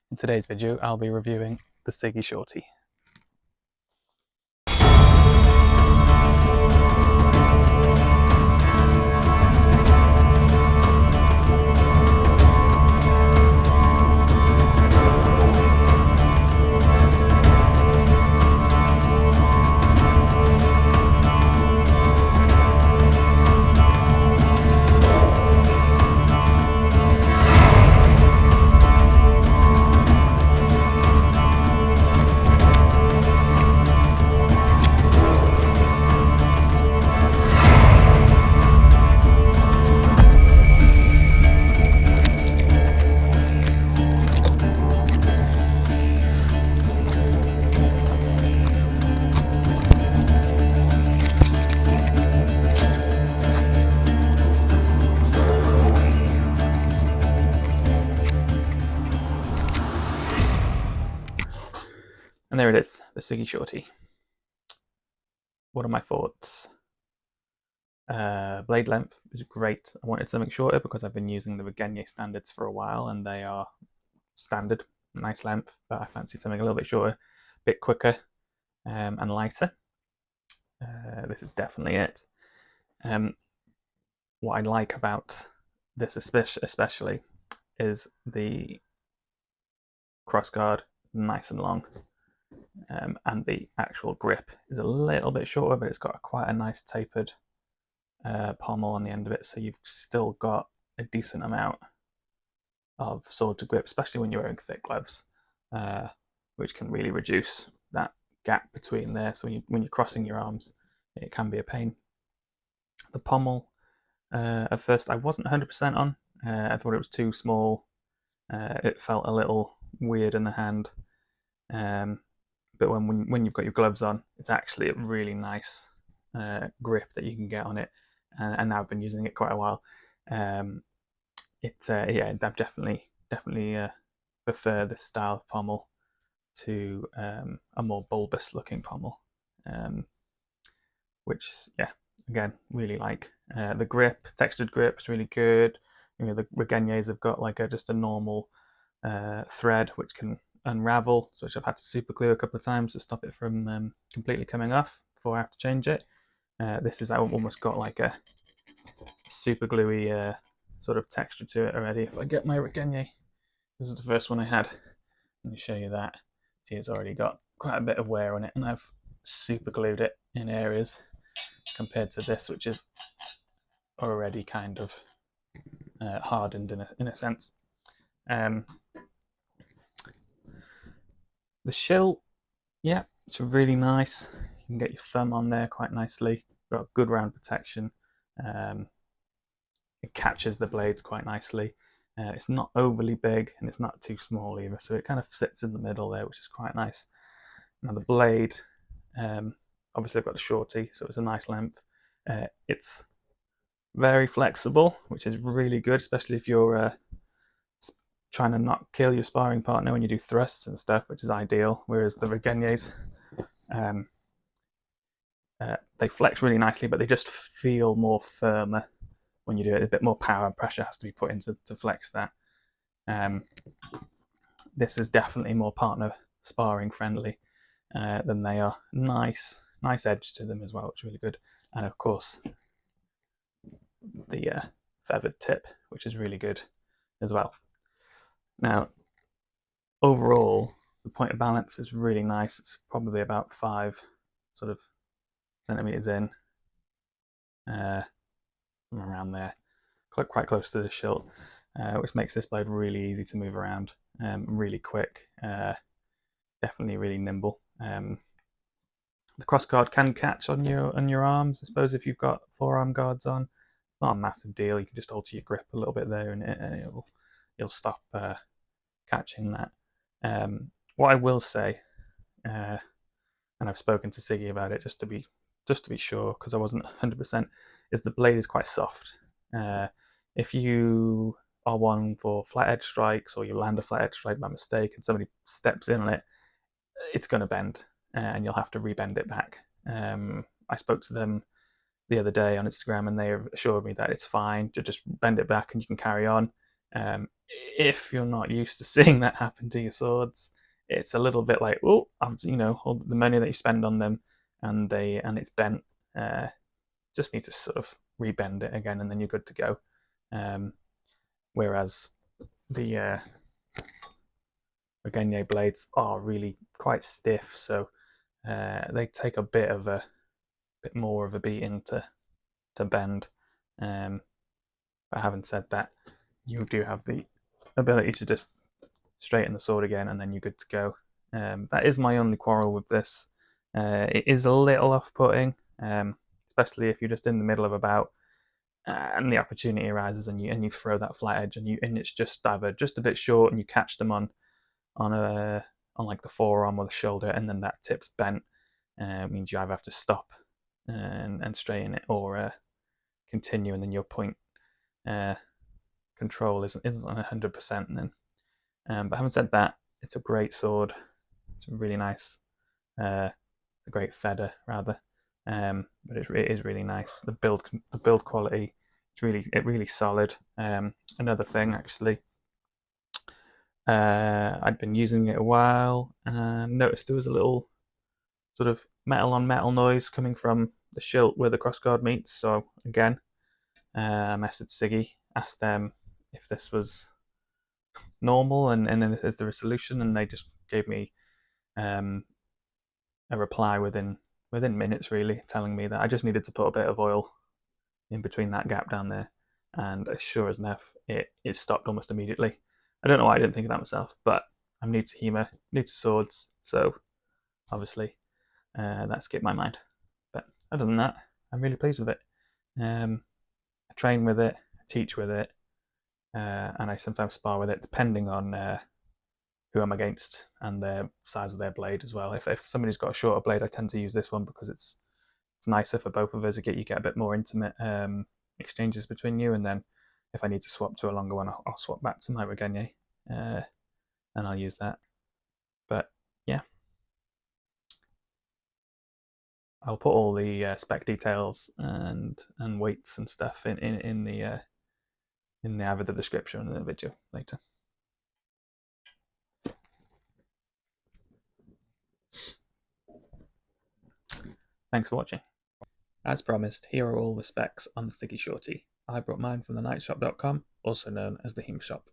In today's video, I'll be reviewing the Sigi Shorty. And there it is, the Sigi Shorty. What are my thoughts? Blade length is great. I wanted something shorter because I've been using the Regenier standards for a while and they are standard, nice length, but I fancied something a little bit shorter, a bit quicker and lighter. This is definitely it. What I like about this especially is the crossguard, nice and long. And the actual grip is a little bit shorter, but it's got quite a nice tapered pommel on the end of it, so you've still got a decent amount of sword to grip, especially when you're wearing thick gloves, which can really reduce that gap between there. So when you're crossing your arms, it can be a pain. The pommel, at first I wasn't 100% on. I thought it was too small. It felt a little weird in the hand. But when you've got your gloves on, it's actually a really nice grip that you can get on it. And now I've been using it quite a while. Yeah, I definitely prefer this style of pommel to a more bulbous looking pommel, which, yeah, again, really like. The grip, textured grip, is really good. You know, the Regeniers have got like just a normal thread which can unravel, which I've had to super glue a couple of times to stop it from completely coming off before I have to change it. This is almost got like a super gluey sort of texture to it already. If I get my Regenier, this is the first one I had. Let me show you that. See, it's already got quite a bit of wear on it, and I've super glued it in areas compared to this, which is already kind of hardened in a sense. The shield, yeah, it's really nice. You can get your thumb on there quite nicely. Got good round protection. It catches the blades quite nicely. It's not overly big and it's not too small either, so it kind of sits in the middle there, which is quite nice. Now the blade, obviously I've got the shorty, so it's a nice length. It's very flexible, which is really good, especially if you're trying to not kill your sparring partner when you do thrusts and stuff, which is ideal. Whereas the Regeniers, they flex really nicely, but they just feel more firmer when you do it. A bit more power and pressure has to be put into to flex that. This is definitely more partner sparring friendly than they are. Nice edge to them as well, which is really good. And of course, the feathered tip, which is really good as well. Now, overall, the point of balance is really nice. It's probably about 5 sort of centimeters in, from around there, quite close to the hilt, which makes this blade really easy to move around, really quick, definitely really nimble. The cross guard can catch on your arms. I suppose if you've got forearm guards on, it's not a massive deal. You can just alter your grip a little bit there, and it'll stop catching that. What I will say, and I've spoken to Sigi about it just to be sure, because I wasn't 100%, is the blade is quite soft. If you are one for flat edge strikes, or you land a flat edge strike by mistake and somebody steps in on it, it's going to bend and you'll have to rebend it back. I spoke to them the other day on Instagram and they assured me that it's fine to just bend it back and you can carry on. If you're not used to seeing that happen to your swords, it's a little bit like, oh, all the money that you spend on them, and it's bent. Just need to sort of rebend it again, and then you're good to go. Whereas the Regenier blades are really quite stiff, so they take a bit more of a beating to bend. But having said that, you do have the ability to just straighten the sword again, and then you're good to go. That is my only quarrel with this. It is a little off-putting, especially if you're just in the middle of a bout and the opportunity arises, and you throw that flat edge, and it's just either just a bit short, and you catch them on like the forearm or the shoulder, and then that tip's bent. Means you either have to stop and straighten it, or continue, and then your point control isn't 100%. And then, but having said that, it's a great sword. It's really nice. A great feather rather, but it is really nice. The build quality, it's really solid. Another thing actually, I'd been using it a while and noticed there was a little sort of metal on metal noise coming from the shield where the crossguard meets. So again, I messaged Sigi, asked them if this was normal, and then is there a solution, and they just gave me a reply within minutes, really, telling me that I just needed to put a bit of oil in between that gap down there, and as sure as enough, it stopped almost immediately. I don't know why I didn't think of that myself, but I'm new to HEMA, new to swords, so obviously that skipped my mind. But other than that, I'm really pleased with it. I train with it, I teach with it, and I sometimes spar with it, depending on who I'm against and the size of their blade as well. If somebody's got a shorter blade, I tend to use this one because it's nicer for both of us. You get a bit more intimate exchanges between you, and then if I need to swap to a longer one, I'll swap back to my Regenier, and I'll use that. But yeah, I'll put all the spec details and weights and stuff in the either the description or the video later. Thanks for watching. As promised, here are all the specs on the Sticky Shorty. I brought mine from the nightshop.com, also known as the HEMA shop.